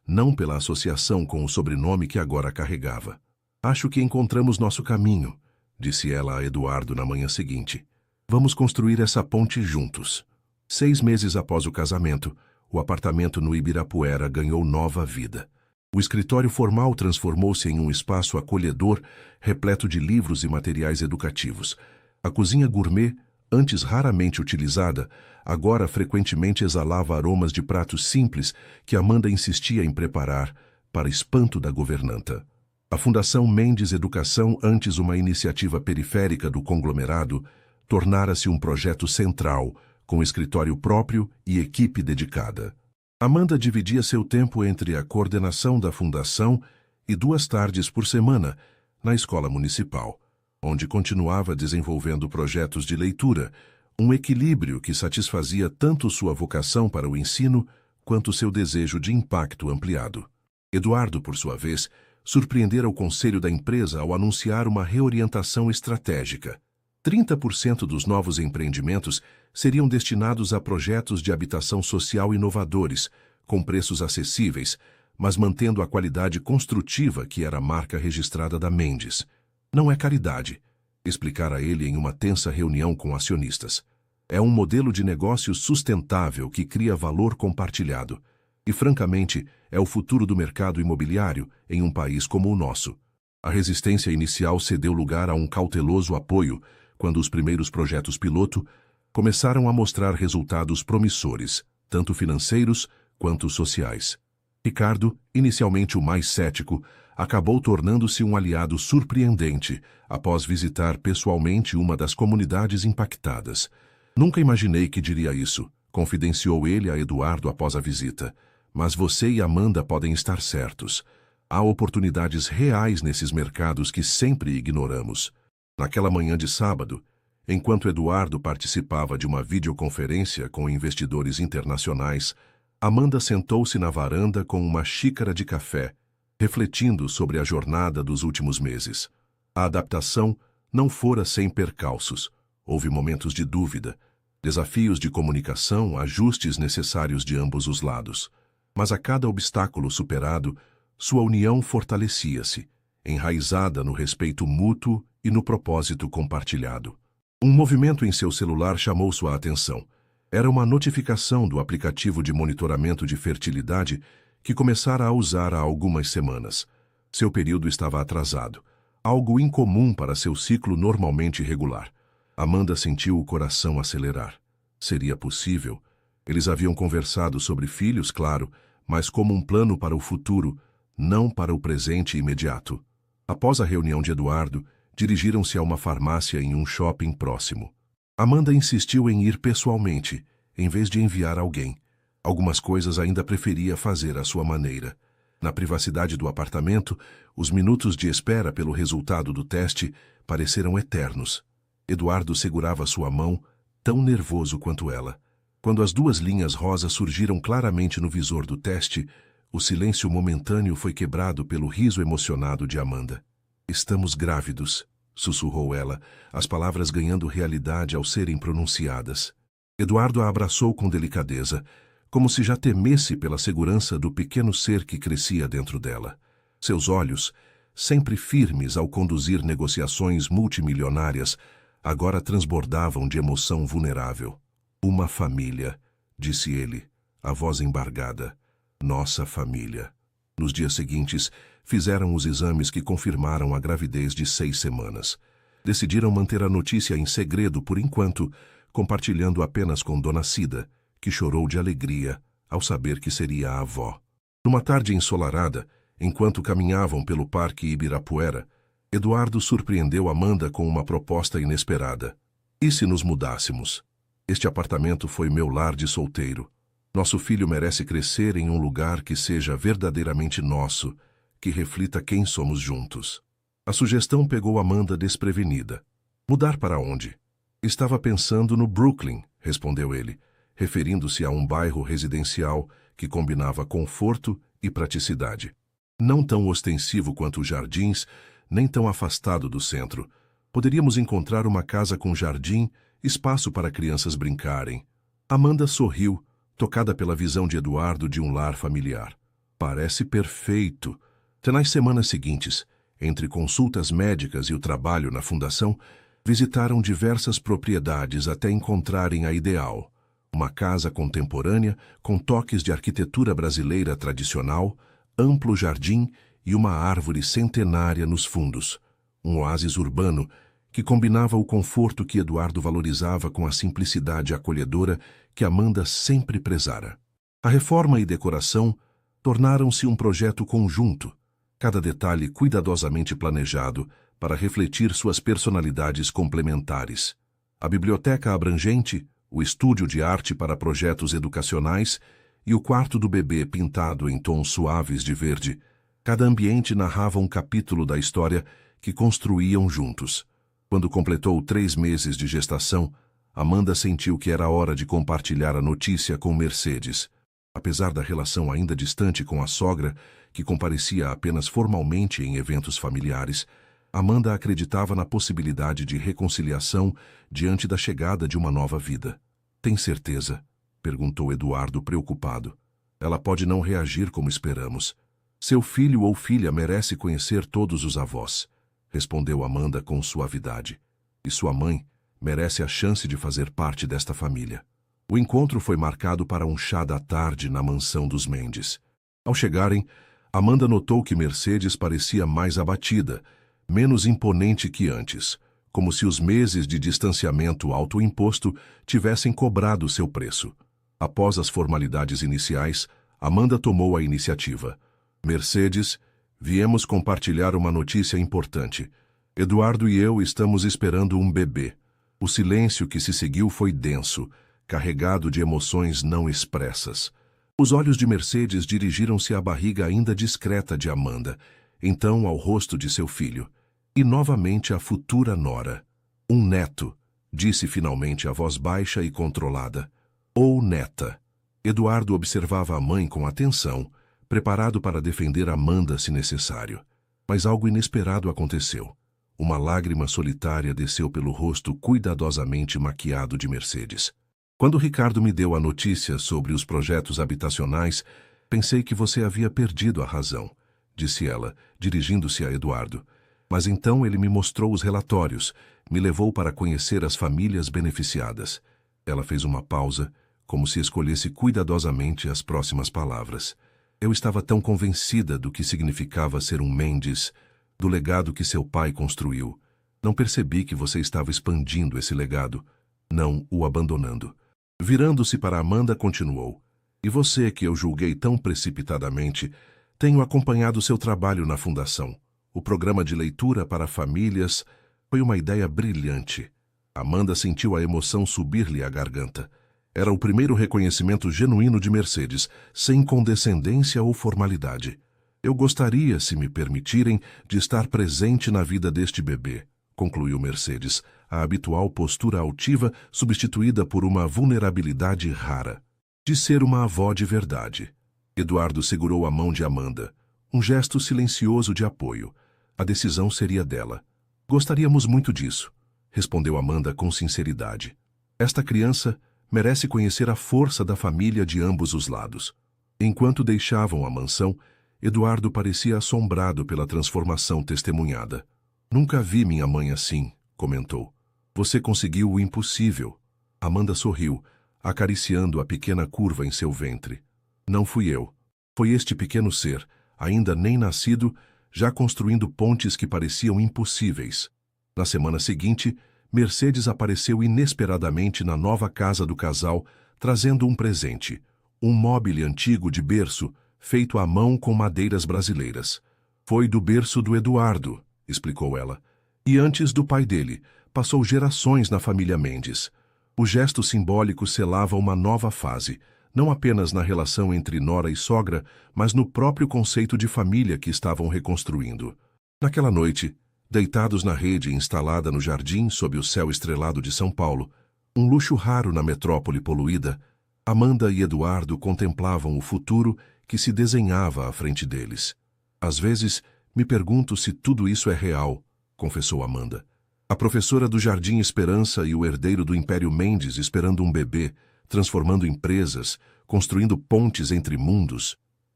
não pela associação com o sobrenome que agora carregava. Acho que encontramos nosso caminho, disse ela a Eduardo na manhã seguinte. Vamos construir essa ponte juntos. 6 meses após o casamento, o apartamento no Ibirapuera ganhou nova vida. O escritório formal transformou-se em um espaço acolhedor, repleto de livros e materiais educativos. A cozinha gourmet, antes raramente utilizada, agora frequentemente exalava aromas de pratos simples que Amanda insistia em preparar, para espanto da governanta. A Fundação Mendes Educação, antes uma iniciativa periférica do conglomerado, tornara-se um projeto central, com escritório próprio e equipe dedicada. Amanda dividia seu tempo entre a coordenação da fundação e 2 tardes por semana na escola municipal, onde continuava desenvolvendo projetos de leitura, um equilíbrio que satisfazia tanto sua vocação para o ensino quanto seu desejo de impacto ampliado. Eduardo, por sua vez, surpreendera o conselho da empresa ao anunciar uma reorientação estratégica. 30% dos novos empreendimentos seriam destinados a projetos de habitação social inovadores, com preços acessíveis, mas mantendo a qualidade construtiva que era a marca registrada da Mendes. Não é caridade, explicara ele em uma tensa reunião com acionistas. É um modelo de negócio sustentável que cria valor compartilhado. E, francamente, é o futuro do mercado imobiliário em um país como o nosso. A resistência inicial cedeu lugar a um cauteloso apoio quando os primeiros projetos piloto começaram a mostrar resultados promissores, tanto financeiros quanto sociais. Ricardo, inicialmente o mais cético, acabou tornando-se um aliado surpreendente após visitar pessoalmente uma das comunidades impactadas. Nunca imaginei que diria isso, confidenciou ele a Eduardo após a visita. Mas você e Amanda podem estar certos. Há oportunidades reais nesses mercados que sempre ignoramos. Naquela manhã de sábado, enquanto Eduardo participava de uma videoconferência com investidores internacionais, Amanda sentou-se na varanda com uma xícara de café, refletindo sobre a jornada dos últimos meses. A adaptação não fora sem percalços. Houve momentos de dúvida, desafios de comunicação, ajustes necessários de ambos os lados. Mas a cada obstáculo superado, sua união fortalecia-se, enraizada no respeito mútuo e no propósito compartilhado. Um movimento em seu celular chamou sua atenção. Era uma notificação do aplicativo de monitoramento de fertilidade que começara a usar há algumas semanas. Seu período estava atrasado, algo incomum para seu ciclo normalmente regular. Amanda sentiu o coração acelerar. Seria possível? Eles haviam conversado sobre filhos, claro, mas como um plano para o futuro, não para o presente imediato. Após a reunião de Eduardo, dirigiram-se a uma farmácia em um shopping próximo. Amanda insistiu em ir pessoalmente, em vez de enviar alguém. Algumas coisas ainda preferia fazer à sua maneira. Na privacidade do apartamento, os minutos de espera pelo resultado do teste pareceram eternos. Eduardo segurava sua mão, tão nervoso quanto ela. Quando as 2 linhas rosas surgiram claramente no visor do teste, o silêncio momentâneo foi quebrado pelo riso emocionado de Amanda. Estamos grávidos, sussurrou ela, as palavras ganhando realidade ao serem pronunciadas. Eduardo a abraçou com delicadeza, como se já temesse pela segurança do pequeno ser que crescia dentro dela. Seus olhos, sempre firmes ao conduzir negociações multimilionárias, agora transbordavam de emoção vulnerável. Uma família, disse ele, a voz embargada. Nossa família. Nos dias seguintes, fizeram os exames que confirmaram a gravidez de 6 semanas. Decidiram manter a notícia em segredo por enquanto, compartilhando apenas com Dona Cida, que chorou de alegria ao saber que seria a avó. Numa tarde ensolarada, enquanto caminhavam pelo Parque Ibirapuera, Eduardo surpreendeu Amanda com uma proposta inesperada. E se nos mudássemos? Este apartamento foi meu lar de solteiro. Nosso filho merece crescer em um lugar que seja verdadeiramente nosso, que reflita quem somos juntos. A sugestão pegou Amanda desprevenida. Mudar para onde? Estava pensando no Brooklyn, respondeu ele, referindo-se a um bairro residencial que combinava conforto e praticidade. Não tão ostensivo quanto os jardins, nem tão afastado do centro. Poderíamos encontrar uma casa com jardim, espaço para crianças brincarem. Amanda sorriu, tocada pela visão de Eduardo de um lar familiar. Parece perfeito. Nas semanas seguintes, entre consultas médicas e o trabalho na fundação, visitaram diversas propriedades até encontrarem a ideal. Uma casa contemporânea com toques de arquitetura brasileira tradicional, amplo jardim e uma árvore centenária nos fundos. Um oásis urbano que combinava o conforto que Eduardo valorizava com a simplicidade acolhedora que Amanda sempre prezara. A reforma e decoração tornaram-se um projeto conjunto, cada detalhe cuidadosamente planejado para refletir suas personalidades complementares. A biblioteca abrangente, o estúdio de arte para projetos educacionais e o quarto do bebê pintado em tons suaves de verde, cada ambiente narrava um capítulo da história que construíam juntos. Quando completou 3 meses de gestação, Amanda sentiu que era hora de compartilhar a notícia com Mercedes. Apesar da relação ainda distante com a sogra, que comparecia apenas formalmente em eventos familiares, Amanda acreditava na possibilidade de reconciliação diante da chegada de uma nova vida. "Tem certeza?" perguntou Eduardo preocupado. "Ela pode não reagir como esperamos. Seu filho ou filha merece conhecer todos os avós", respondeu Amanda com suavidade. "E sua mãe merece a chance de fazer parte desta família." O encontro foi marcado para um chá da tarde na mansão dos Mendes. Ao chegarem, Amanda notou que Mercedes parecia mais abatida, menos imponente que antes, como se os meses de distanciamento autoimposto tivessem cobrado seu preço. Após as formalidades iniciais, Amanda tomou a iniciativa. "Mercedes, viemos compartilhar uma notícia importante. Eduardo e eu estamos esperando um bebê." O silêncio que se seguiu foi denso, carregado de emoções não expressas. Os olhos de Mercedes dirigiram-se à barriga ainda discreta de Amanda, então ao rosto de seu filho, e novamente à futura nora. "Um neto", disse finalmente a voz baixa e controlada. "Ou neta." Eduardo observava a mãe com atenção, preparado para defender Amanda se necessário. Mas algo inesperado aconteceu. Uma lágrima solitária desceu pelo rosto cuidadosamente maquiado de Mercedes. "Quando Ricardo me deu a notícia sobre os projetos habitacionais, pensei que você havia perdido a razão", disse ela, dirigindo-se a Eduardo. "Mas então ele me mostrou os relatórios, me levou para conhecer as famílias beneficiadas." Ela fez uma pausa, como se escolhesse cuidadosamente as próximas palavras. "Eu estava tão convencida do que significava ser um Mendes, do legado que seu pai construiu. Não percebi que você estava expandindo esse legado, não o abandonando." Virando-se para Amanda, continuou: "E você, que eu julguei tão precipitadamente, tenho acompanhado seu trabalho na Fundação. O programa de leitura para famílias foi uma ideia brilhante." Amanda sentiu a emoção subir-lhe à garganta. Era o primeiro reconhecimento genuíno de Mercedes, sem condescendência ou formalidade. "Eu gostaria, se me permitirem, de estar presente na vida deste bebê", concluiu Mercedes, a habitual postura altiva substituída por uma vulnerabilidade rara. "De ser uma avó de verdade." Eduardo segurou a mão de Amanda, um gesto silencioso de apoio. A decisão seria dela. "Gostaríamos muito disso", respondeu Amanda com sinceridade. "Esta criança merece conhecer a força da família de ambos os lados." Enquanto deixavam a mansão, Eduardo parecia assombrado pela transformação testemunhada. "Nunca vi minha mãe assim", comentou. "Você conseguiu o impossível." Amanda sorriu, acariciando a pequena curva em seu ventre. "Não fui eu. Foi este pequeno ser, ainda nem nascido, já construindo pontes que pareciam impossíveis." Na semana seguinte, Mercedes apareceu inesperadamente na nova casa do casal, trazendo um presente, um móbile antigo de berço, feito à mão com madeiras brasileiras. "Foi do berço do Eduardo", explicou ela. "E antes do pai dele, passou gerações na família Mendes." O gesto simbólico selava uma nova fase, não apenas na relação entre nora e sogra, mas no próprio conceito de família que estavam reconstruindo. Naquela noite, deitados na rede instalada no jardim sob o céu estrelado de São Paulo, um luxo raro na metrópole poluída, Amanda e Eduardo contemplavam o futuro que se desenhava à frente deles. "Às vezes, me pergunto se tudo isso é real", confessou Amanda. "A professora do Jardim Esperança e o herdeiro do Império Mendes esperando um bebê, transformando empresas, construindo pontes entre mundos."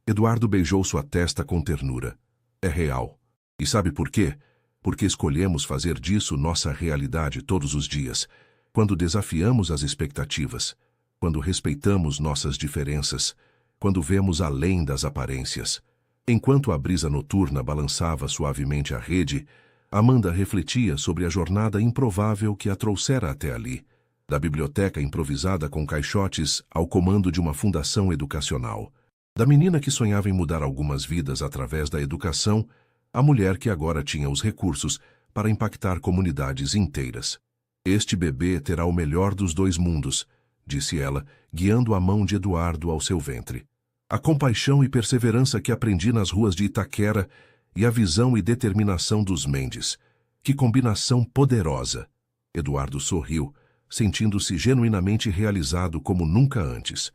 Eduardo beijou sua testa com ternura. É real. E sabe por quê? Porque escolhemos fazer disso nossa realidade todos os dias, quando desafiamos as expectativas, quando respeitamos nossas diferenças, quando vemos além das aparências. Enquanto a brisa noturna balançava suavemente a rede, Amanda refletia sobre a jornada improvável que a trouxera até ali, da biblioteca improvisada com caixotes ao comando de uma fundação educacional, da menina que sonhava em mudar algumas vidas através da educação, à mulher que agora tinha os recursos para impactar comunidades inteiras. Este bebê terá o melhor dos dois mundos, disse ela, guiando a mão de Eduardo ao seu ventre. A compaixão e perseverança que aprendi nas ruas de Itaquera e a visão e determinação dos Mendes. Que combinação poderosa! Eduardo sorriu, sentindo-se genuinamente realizado como nunca antes.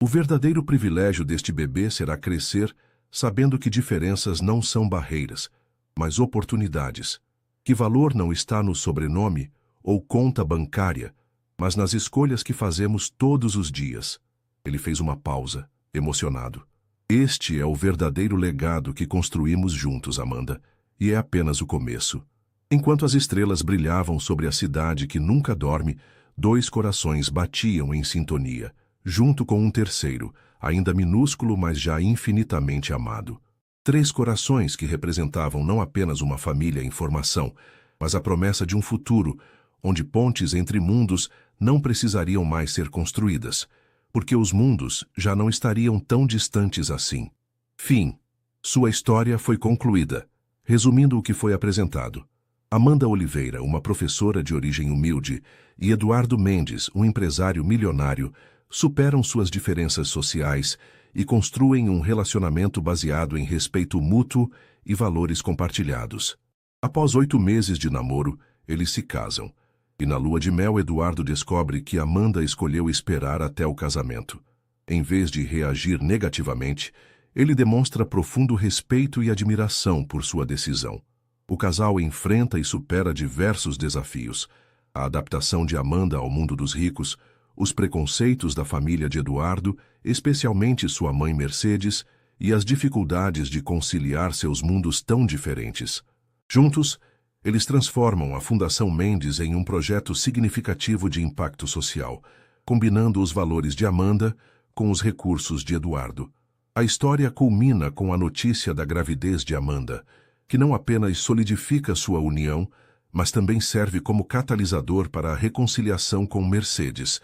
O verdadeiro privilégio deste bebê será crescer sabendo que diferenças não são barreiras, mas oportunidades. Que valor não está no sobrenome ou conta bancária, mas nas escolhas que fazemos todos os dias. Ele fez uma pausa, emocionado. Este é o verdadeiro legado que construímos juntos, Amanda, e é apenas o começo. Enquanto as estrelas brilhavam sobre a cidade que nunca dorme, dois corações batiam em sintonia, junto com um terceiro, ainda minúsculo, mas já infinitamente amado. Três corações que representavam não apenas uma família em formação, mas a promessa de um futuro, onde pontes entre mundos não precisariam mais ser construídas, porque os mundos já não estariam tão distantes assim. Fim. Sua história foi concluída. Resumindo o que foi apresentado. Amanda Oliveira, uma professora de origem humilde, e Eduardo Mendes, um empresário milionário, superam suas diferenças sociais e construem um relacionamento baseado em respeito mútuo e valores compartilhados. Após 8 meses de namoro, eles se casam. E na lua de mel, Eduardo descobre que Amanda escolheu esperar até o casamento. Em vez de reagir negativamente, ele demonstra profundo respeito e admiração por sua decisão. O casal enfrenta e supera diversos desafios. A adaptação de Amanda ao mundo dos ricos, os preconceitos da família de Eduardo, especialmente sua mãe Mercedes, e as dificuldades de conciliar seus mundos tão diferentes. Juntos, eles transformam a Fundação Mendes em um projeto significativo de impacto social, combinando os valores de Amanda com os recursos de Eduardo. A história culmina com a notícia da gravidez de Amanda, que não apenas solidifica sua união, mas também serve como catalisador para a reconciliação com Mercedes,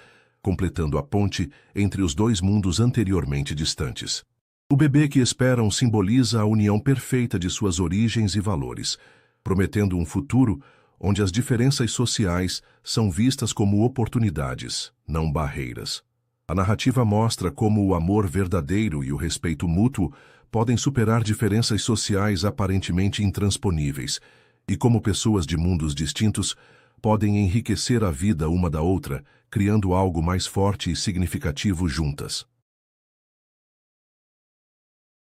completando a ponte entre os dois mundos anteriormente distantes. O bebê que esperam simboliza a união perfeita de suas origens e valores, prometendo um futuro onde as diferenças sociais são vistas como oportunidades, não barreiras. A narrativa mostra como o amor verdadeiro e o respeito mútuo podem superar diferenças sociais aparentemente intransponíveis, e como pessoas de mundos distintos podem enriquecer a vida uma da outra, criando algo mais forte e significativo juntas.